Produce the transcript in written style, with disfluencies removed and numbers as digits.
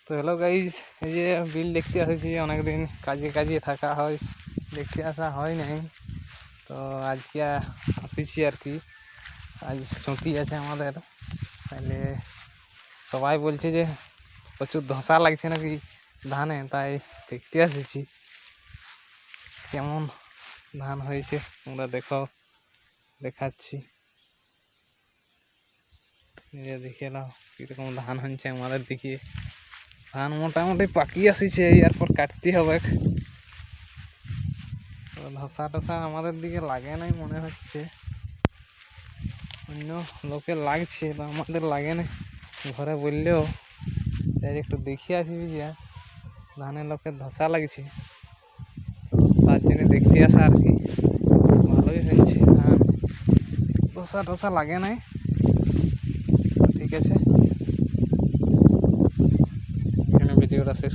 তো hello guys, এই যে বিল দেখতে আসছি, অনেকদিন কাজে কাজে থাকা হয়, দেখতে আসা হয় নাই। তো আজকে আসিছি আর কি, আজ ছুটি আছে আমাদের। তাহলে সবাই বলছে যে প্রচুর ধসা লাগছে নাকি ধানে, তাই দেখতে আসিছি কেমন ধান হয়েছে। তোমরা দেখাচ্ছি, দেখে নাও কিরকম ধান হয়েছে আমাদের দিকে। ধান মোটামুটি পাকি আসিছে, এরপর কাটতে হবে। ধসা টসা আমাদের দিকে লাগে নাই মনে হচ্ছে, অন্য লোকের লাগছে বা আমাদের লাগে না। ঘরে বললেও একটু দেখে আসবি যে ধানের লোকের ধসা লাগছে, তার জন্য দেখতে আসা আর কি। ভালোই হয়েছে ধান, ধসা টসা লাগে নাই। ঠিক আছে, এখানে ভিডিওটা শেষ।